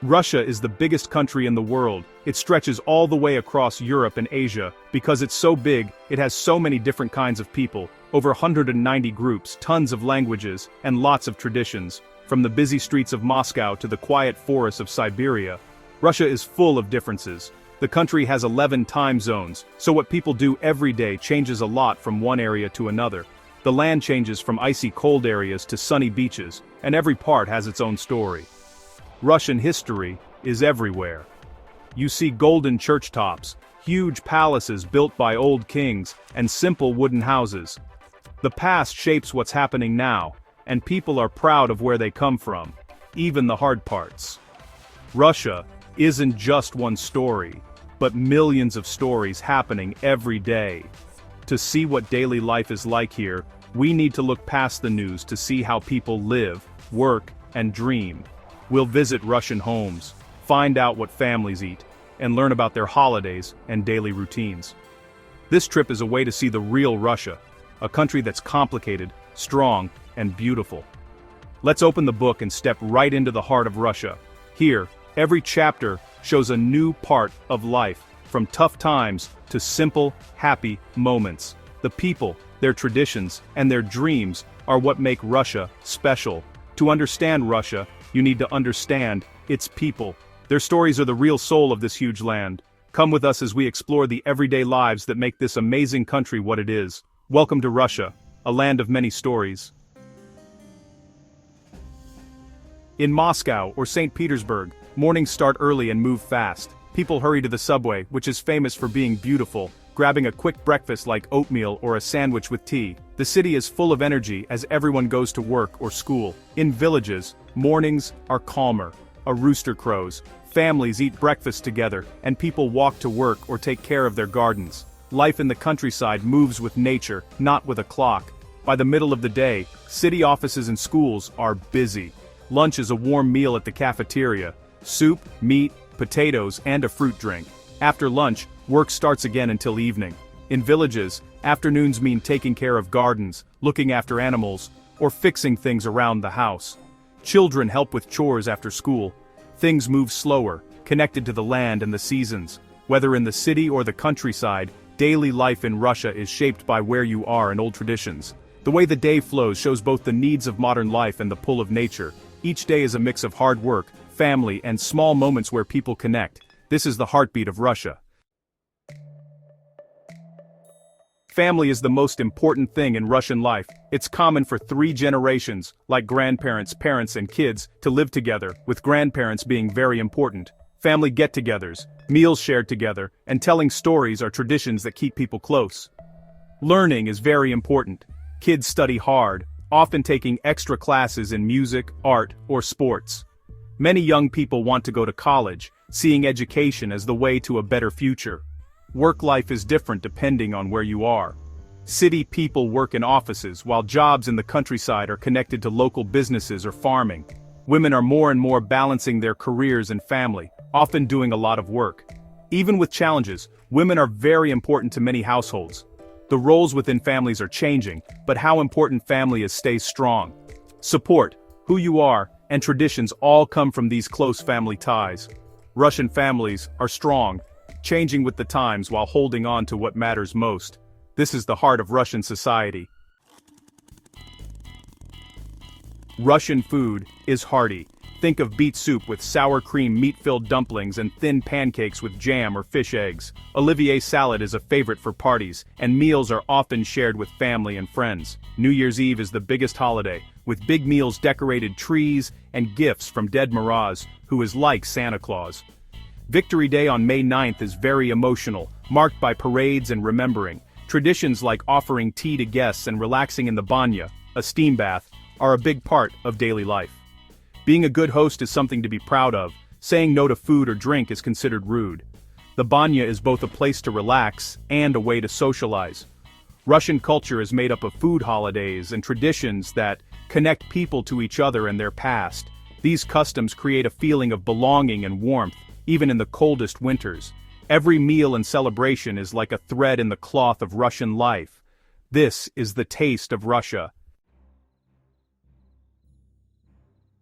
Russia is the biggest country in the world. It stretches all the way across Europe and Asia. Because it's so big, it has so many different kinds of people, over 190 groups, tons of languages, and lots of traditions. From the busy streets of Moscow to the quiet forests of Siberia, Russia is full of differences. The country has 11 time zones, so what people do every day changes a lot from one area to another. The land changes from icy cold areas to sunny beaches, and every part has its own story. Russian history is everywhere. You see golden church tops, huge palaces built by old kings, and simple wooden houses. The past shapes what's happening now, and people are proud of where they come from, even the hard parts. Russia isn't just one story, but millions of stories happening every day. To see what daily life is like here, we need to look past the news to see how people live, work, and dream. We'll visit Russian homes, find out what families eat, and learn about their holidays and daily routines. This trip is a way to see the real Russia, a country that's complicated, strong, and beautiful. Let's open the book and step right into the heart of Russia. Here, every chapter shows a new part of life, from tough times to simple, happy moments. The people, their traditions, and their dreams are what make Russia special. To understand Russia, you need to understand its people. Their stories are the real soul of this huge land. Come with us as we explore the everyday lives that make this amazing country what it is. Welcome to Russia, a land of many stories. In Moscow or St. Petersburg, mornings start early and move fast. People hurry to the subway, which is famous for being beautiful, grabbing a quick breakfast like oatmeal or a sandwich with tea. The city is full of energy as everyone goes to work or school. In villages, mornings are calmer. A rooster crows, families eat breakfast together, and people walk to work or take care of their gardens. Life in the countryside moves with nature, not with a clock. By the middle of the day, city offices and schools are busy. Lunch is a warm meal at the cafeteria. Soup, meat, potatoes, and a fruit drink. After lunch, work starts again until evening. In villages, afternoons mean taking care of gardens, looking after animals, or fixing things around the house. Children help with chores after school. Things move slower, connected to the land and the seasons. Whether in the city or the countryside, daily life in Russia is shaped by where you are and old traditions. The way the day flows shows both the needs of modern life and the pull of nature. Each day is a mix of hard work, family, and small moments where people connect. This is the heartbeat of Russia. Family is the most important thing in Russian life. It's common for 3 generations, like grandparents, parents, and kids, to live together, with grandparents being very important. Family get-togethers, meals shared together, and telling stories are traditions that keep people close. Learning is very important. Kids study hard, often taking extra classes in music, art, or sports. Many young people want to go to college, seeing education as the way to a better future. Work life is different depending on where you are. City people work in offices, while jobs in the countryside are connected to local businesses or farming. Women are more and more balancing their careers and family, often doing a lot of work. Even with challenges, women are very important to many households. The roles within families are changing, but how important family is stays strong. Support, who you are, and traditions all come from these close family ties. Russian families are strong, changing with the times while holding on to what matters most. This is the heart of Russian society. Russian food is hearty. Think of beet soup with sour cream meat-filled dumplings and thin pancakes with jam or fish eggs. Olivier salad is a favorite for parties, and meals are often shared with family and friends. New Year's Eve is the biggest holiday, with big meals, decorated trees, and gifts from Dead Mraz, who is like Santa Claus. Victory Day on May 9th is very emotional, marked by parades and remembering. Traditions like offering tea to guests and relaxing in the banya, a steam bath, are a big part of daily life. Being a good host is something to be proud of. Saying no to food or drink is considered rude. The banya is both a place to relax and a way to socialize. Russian culture is made up of food holidays and traditions that connect people to each other and their past. These customs create a feeling of belonging and warmth, even in the coldest winters. Every meal and celebration is like a thread in the cloth of Russian life. This is the taste of Russia.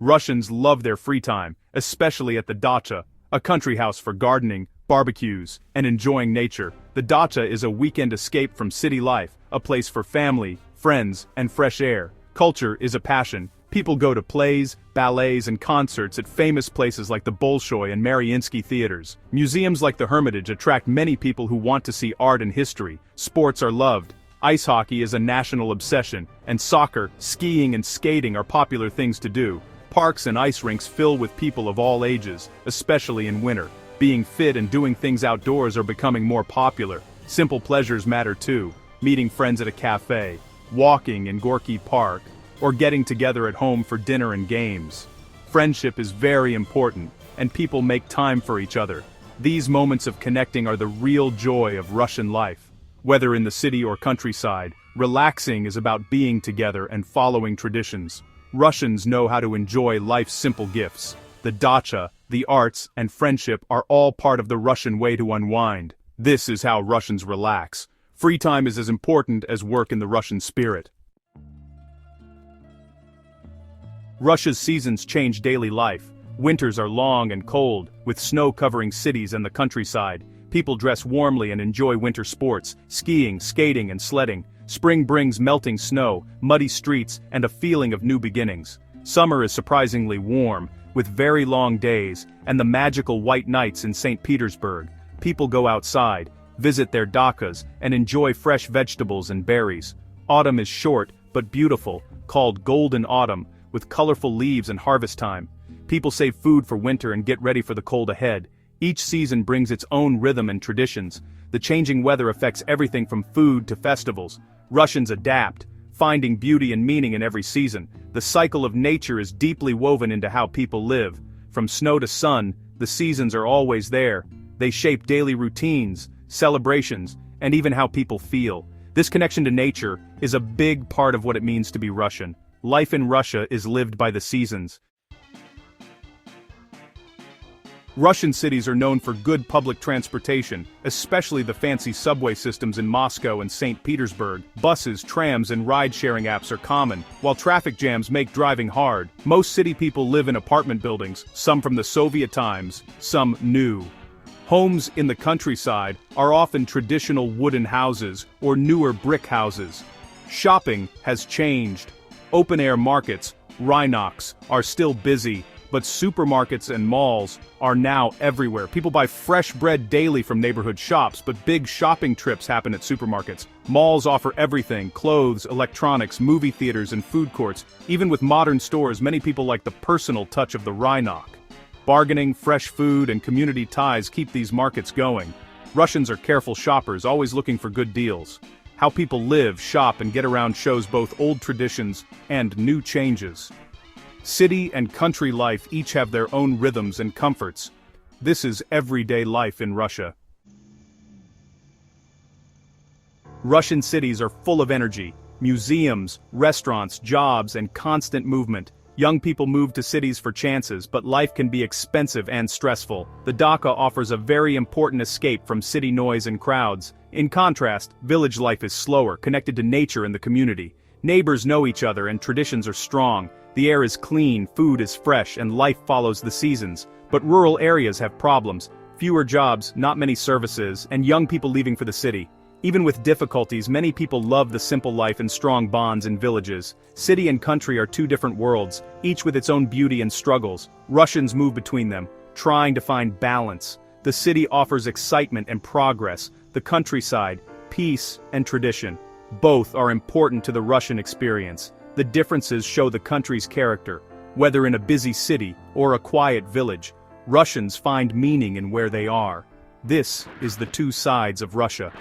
Russians love their free time, especially at the dacha, a country house for gardening, barbecues, and enjoying nature. The dacha is a weekend escape from city life, a place for family, friends, and fresh air. Culture is a passion. People go to plays, ballets, and concerts at famous places like the Bolshoi and Mariinsky theaters. Museums like the Hermitage attract many people who want to see art and history. Sports are loved. Ice hockey is a national obsession, and soccer, skiing, and skating are popular things to do. Parks and ice rinks fill with people of all ages, especially in winter. Being fit and doing things outdoors are becoming more popular. Simple pleasures matter too. Meeting friends at a cafe, walking in Gorky Park, or getting together at home for dinner and games. Friendship is very important, and people make time for each other. These moments of connecting are the real joy of Russian life. Whether in the city or countryside, relaxing is about being together and following traditions. Russians know how to enjoy life's simple gifts. The dacha, the arts, and friendship are all part of the Russian way to unwind. This is how Russians relax. Free time is as important as work in the Russian spirit. Russia's seasons change daily life. Winters are long and cold, with snow covering cities and the countryside. People dress warmly and enjoy winter sports, skiing, skating, and sledding. Spring brings melting snow, muddy streets, and a feeling of new beginnings. Summer is surprisingly warm, with very long days, and the magical white nights in St. Petersburg. People go outside, visit their dachas, and enjoy fresh vegetables and berries. Autumn is short, but beautiful, called Golden Autumn, with colorful leaves and harvest time. People save food for winter and get ready for the cold ahead. Each season brings its own rhythm and traditions. The changing weather affects everything from food to festivals. Russians adapt, finding beauty and meaning in every season. The cycle of nature is deeply woven into how people live. From snow to sun, the seasons are always there. They shape daily routines, celebrations, and even how people feel. This connection to nature is a big part of what it means to be Russian. Life in Russia is lived by the seasons. Russian cities are known for good public transportation, especially the fancy subway systems in Moscow and St. Petersburg. Buses, trams, and ride-sharing apps are common, while traffic jams make driving hard. Most city people live in apartment buildings, some from the Soviet times, some new. Homes in the countryside are often traditional wooden houses or newer brick houses. Shopping has changed. Open-air markets, Rhinox, are still busy, but supermarkets and malls are now everywhere. People buy fresh bread daily from neighborhood shops, but big shopping trips happen at supermarkets. Malls offer everything: clothes, electronics, movie theaters, and food courts. Even with modern stores, many people like the personal touch of the Rhinox. Bargaining, fresh food, and community ties keep these markets going. Russians are careful shoppers, always looking for good deals. How people live, shop, and get around shows both old traditions and new changes. City and country life each have their own rhythms and comforts. This is everyday life in Russia. Russian cities are full of energy, museums, restaurants, jobs, and constant movement. Young people move to cities for chances, but life can be expensive and stressful. The dacha offers a very important escape from city noise and crowds. In contrast, village life is slower, connected to nature and the community. Neighbors know each other and traditions are strong. The air is clean, food is fresh, and life follows the seasons. But rural areas have problems: fewer jobs, not many services, and young people leaving for the city. Even with difficulties, many people love the simple life and strong bonds in villages. City and country are two different worlds, each with its own beauty and struggles. Russians move between them, trying to find balance. The city offers excitement and progress, the countryside, peace and tradition. Both are important to the Russian experience. The differences show the country's character. Whether in a busy city or a quiet village, Russians find meaning in where they are. This is the two sides of Russia.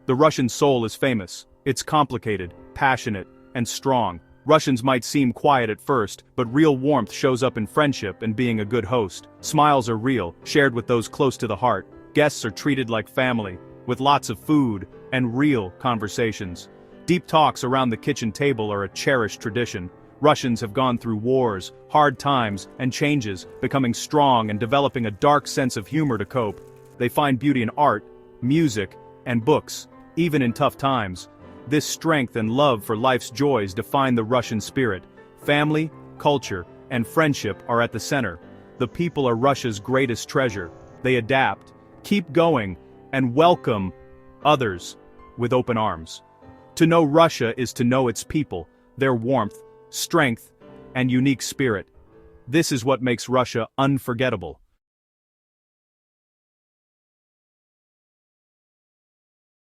The Russian soul is famous. It's complicated, passionate, and strong. Russians might seem quiet at first, but real warmth shows up in friendship and being a good host. Smiles are real, shared with those close to the heart. Guests are treated like family, with lots of food and real conversations. Deep talks around the kitchen table are a cherished tradition. Russians have gone through wars, hard times, and changes, becoming strong and developing a dark sense of humor to cope. They find beauty in art, music, and books, even in tough times. This strength and love for life's joys define the Russian spirit. Family, culture, and friendship are at the center. The people are Russia's greatest treasure. They adapt, keep going, and welcome others with open arms. To know Russia is to know its people, their warmth, strength, and unique spirit. This is what makes Russia unforgettable.